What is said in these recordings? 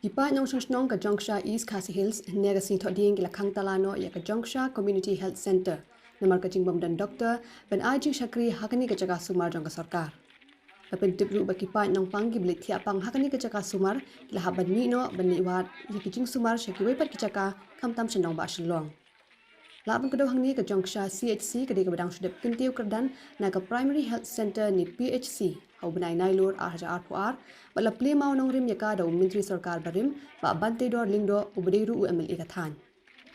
Kipa nongshongshnong ka Jongksha East Khasi Hills hynne ka si Thohdieng kila Khang tala no ya ka Jongksha Community Helath Centre namar ka jingbym dan doktor ban jingshakri hakani ka jaka sumar jong ka Sorkar. Lapen tip ru ba kipa nong pang ki blit thia pang hakani ka jaka sumar kila haban ni no ban ni wat ki jing sumar shaki wepat ki jaka kam tam shendong ba shlong. Labang kedua hang ni ke Jongksha CHC kedai ke badang sudep kentiu kerdan na ke Primary Health Centre ni PHC hau benai nailur arja arpuar bala ple mau nongrim yaka da Menteri Sorkar barim ba bante dor lingdo ubedeiru UMLE kathan.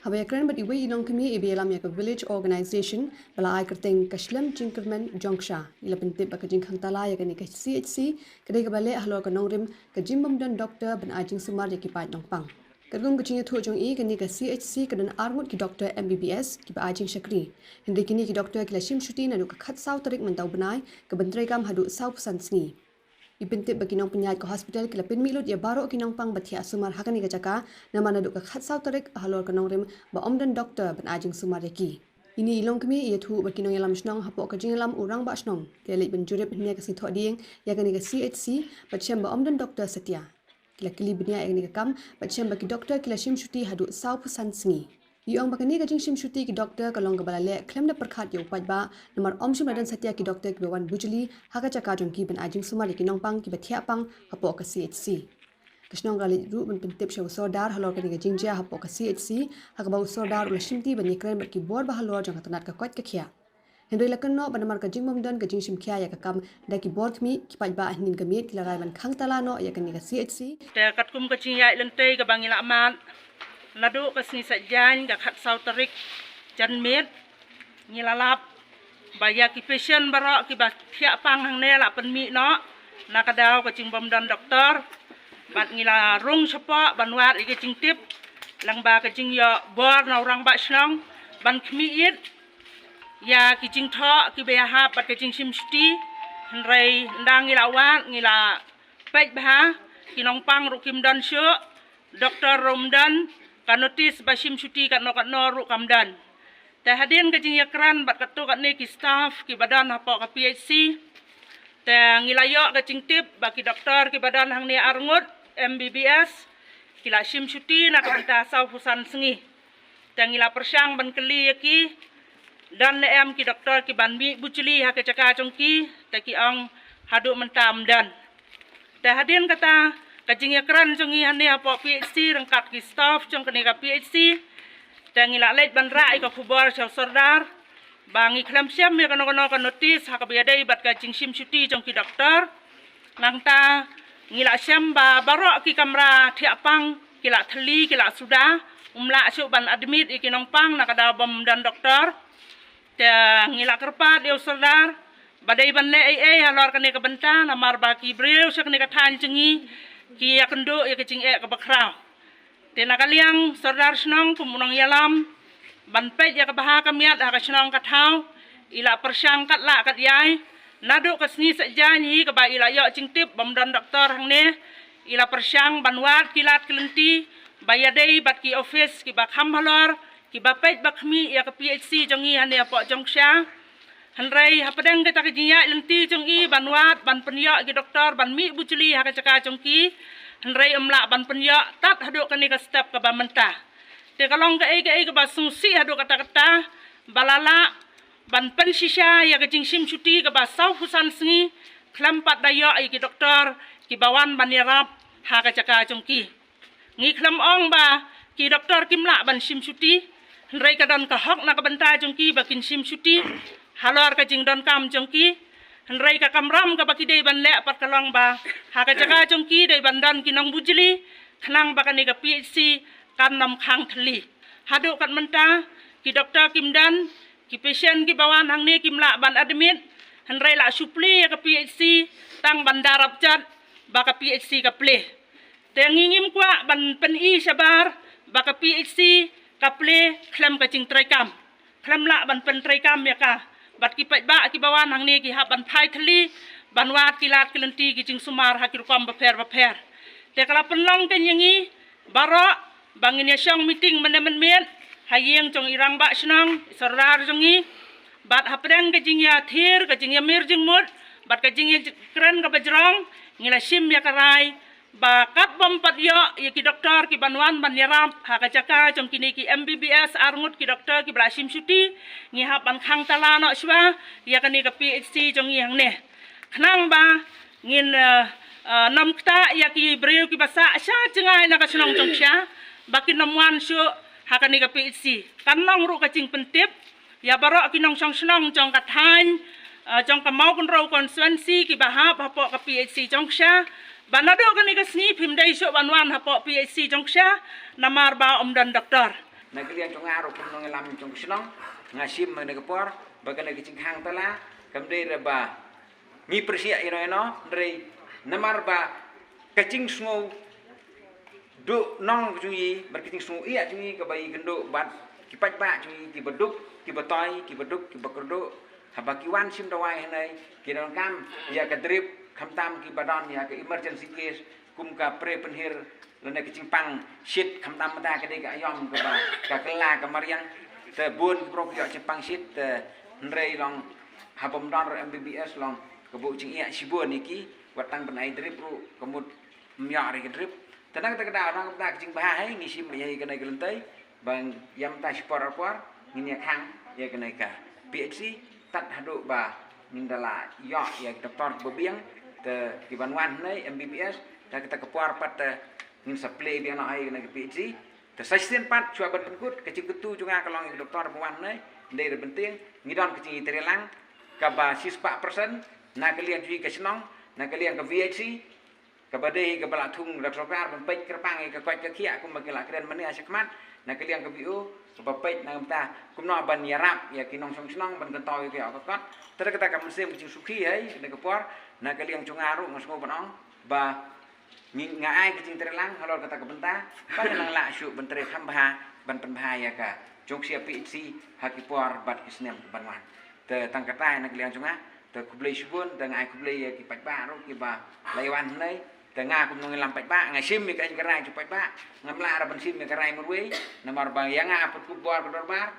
Habaya keren bat iwe inong kemi ibialam yaka village organization bala ai kerteng kashlem jingkermen Jongksha ila pentip ba ke jingkhang tala yaka ni ke CHC kedai ke bale ahlor ke nongrim ke jingbym dan doktor ban jing sumar yaki pai nongpang. Kadung kecingnya tu jong i kini ke CHC kedan armut ki doktor MBBS ki ba jingshakri. Hindi kini ki doktor ki lashim shuti nadu ke khat saw tarik mentau benai ke bentrai kam hadu saw pesan sngi. Ibentip bagi nong penyait ke hospital ki lapin milut ya baro ki nong pang batia sumar hakani ke jaka nama nadu ke khat saw tarik halor ke nongrim ba dan doktor ban jing sumar yaki. Ini ilong kami ia tu bagi nong yalam snong hapok ke jingalam urang ba snong. Kelik benjurip hnya ke si Thohdieng ya kani ke CHC bacem ba dan doktor setia. Kila kili benia yang ni kam bacem bagi doktor kila shim shuti hadu saw pesan sngi. Yuang bakani ka jing shim shuti ki doktor kalong ka balale klem da perkhat yo paidbah namar shim ladan satya ki doktor ki bawan bujuli haka jaka jong ki ban ajing sumar ki nong pang ki bathia pang hapo ka CHC. Kasnong gali ru ban pentip shaw sordar halor ka ni ka jingjia hapo ka CHC haka bau sordar ula shimti ban nikren bat ki bor ba halor jong tanat ka kwat ka khia. Hendoi lakan no ban namar ka jingbym dan ka jingshim khia ya ka kam da ki bor mi ki paidbah hnin ka miet ki larai ban khang tala no ya ka ni ka CHC. Te katkum ka chingyai lentei ka bangila amat nadu ka sni sajan ka khat saw tarik jan met ngilalap baya ki patient baro ki ba thia pang hang ne la pen mi no nakadaw ka jingbym dan doktor bat ngila rung sapa banwat ki jingtip lang ba ka jingyo bor na orang ba snong ban khmiit ya ki jingtho ki be ha bat ka jingshim shti hnrei ndang ngila wat ngila paidbah ki nong pang ru kim dan shu doktor romdan ka notis bashim shuti kat no ru kamdan Thohdieng ka jingakran bat katu kat ne ki staff ki badan hapo ka PHC te ngilayo ka jingtip ba ki doktor ki badan hang ne arngut MBBS kila shim shuti na ka banta saw pusan sngi te ngila persyang ban keli ki dan em ki doktor ki ban mi buculi ha ka caka chongki te ki ong hadu mentam dan Thohdieng kata kajing ekran jongi hane hapo PHC rengkat ki staff jong kene ka PHC tang ila leit ban rai ka khubor shaw sordar bangi khlam syam me kono ka notis ha ka biadai bat ka jingshim shuti jong ki doktor nangta ngila syam ba baro ki kamra thiapang kila thali kila suda umla syu ban admit ikinong pang nakada bom dan doktor tang ngila kerpat yo sordar badai ban le ai halor kene ka benta namar ba ki breu syak ne ka than chengi ki yakendo ya kecing ka bakrau te nakaliang sordar snong kumunong yalam ban pet ya ka baha kamiat ha ka snong ka thau ila persyang kat la kat yai nadu ka sni sajani ka ba ila yo cingtip bom dan doktor hang ne ila persyang banwat kilat kelenti bayadai bat ki office ki ba kham halor ki ba pet bakmi ya ka PHC jongi hane apo Jongksha hanrai hapadang ka takinya lenti jongi banwat ban penyo ki doktor ban mi buculi ha ka caka jongki hanrai umla ban penyo tat hadu ka ni ka step ka ba mentah te kalong ka ai ka ba sungsi hadu kata balala ban pen shisha ya ka jingshim shuti ka ba saw husan sngi klampat dayo ai ki doktor ki bawan ban yarap ha ka caka jongki ngi klam ong ba ki doktor kimla ban shim shuti hanrai ka don ka hok na ka banta jongki ba kin shim shuti halor ka jing don kam jongki hanrai ka kamram ka baki dei ban le pat kalong ba ha ka jaka jongki dei ban dan kinong bujli khnang ba kani ka PHC kan nam khang thli hadu kat menta ki doktor kimdan ki patient ki bawan hang ne kimla ban admit hanrai la supli ka PHC tang bandarap chat ba ka PHC ka ple te ngingim kwa ban pen i sabar ba ka PHC ka ple klam ka jing traikam klam la ban pen traikam ya ka bat ki paidbah ki bawan hang ne ki ha ban phai thli banwat kilat kelenti ki jing sumar ha ki rukom ba pher te kala penlong ken yangi baro bangin ya syong meeting menemen met hayeng jong irang ba snong sordar jongi bat hapreng ke jing ya thir ke jing ya mir jing mut bat ke jing ya kren ka bajrong ngila shim ya karai bakat bompat yo ya ki doktor ki banwan banyarap ha ka jaka jong kini ki MBBS arngut ki doktor ki brasim suti ngi ha ban khang tala no shwa ya kani ka PHC jong yang ne Khang ba ngin nam kta ya ki breu ki basa sha chengai na ka snong jongksha bakin namwan shu ha kani ka PHC kanong ru ka ching pentip ya baro ki nongshongshnong jong ka than jong ka mau kun ro konstituensi ki bahap ha po ka PHC jongksha banado kani ka sni phimdai sho banwan ha po PHC jongksha namar ba dan doktor na kalian jong aro pun ngelam jongshnong ngasim ne kapor bagana ki Khang tala kamdei ba mi persia ino ndrei namar ba kacing sngo du nong chui bar kacing sngo iya chui ka bai gendo bat ki paidbah chui ki baduk ki batoi ki baduk ki bakrdo habaki wan sim dawai hanai ki don kam ya ka drip kham tam ki badon ya ka emergency case kum ka pre penhir lene kacing pang shit kham tam da ka dei ka ayom ka ba ka kela ka mariang te bun pro ki pang shit te ndrei long habom don MBBS long kebu cing iya sibun niki watang benai drip ru kemud myak ri drip tenang ta kada orang ta cing bahai ni sim yai kena gelentai bang yam ta spor apor ni Khang ya kena ka PHC tat hadu ba mindala yo ya doktor bebiang te kibanwan nei MBBS ta kita kepor pat ngin supply biang na ai kena PHC te saisen pat chua bat pengkut kecing ketu juga kalong doktor bewan nei ndai penting ngidon kecing iterelang ka ba 6% na kalian juga kesenang, na kalian ke VHC, ke badai ke balatung dak Sorkar mempai kerpang ke kuat ke kia aku makin kalian meni asyakmat, na kalian ke BU ke bapait na umta kumno ban yarap ya kinong songshnong ban kentoi ke akot ter kita ka musim kucing suki hai na kepor na kalian cungaru ngasmo banong ba ngai kucing terelang halor kata ke benta ban nang la syu ben tere khambha ban penbha ya ka Jongksha PHC hakipor bat kisnem banwan te tangkatai na kalian cunga te kublai subun te ngai kublai ki paidbah ro ki ba laiwan nei te nga kum nong lam paidbah ngai sim mi ka karai chu paidbah ngamla ra ban sim mi karai murwe namar ba yang aput ku bor bar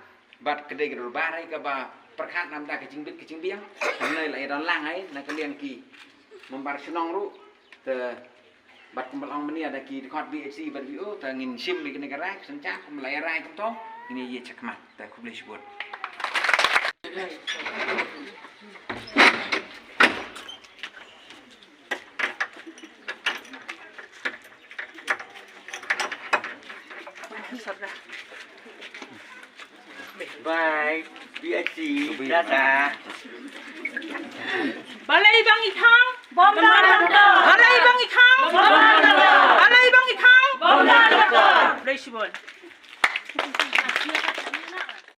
bat kedai kedor bar ai ka ba perkhat nam da ke jingbit ke jingbiang nei lai don lang ai na kalian ki membar senong ru te bat kumbal ong meni ada ki khot BHC ban BO te ngin sim mi ke karai sencha kum lai rai kum to ini ye chakmat te kublai subun Baik, PHC, data. balai bang Khang bom dan doktor balai bang Khang bom dan doktor balai bang Khang bom dan doktor Resibun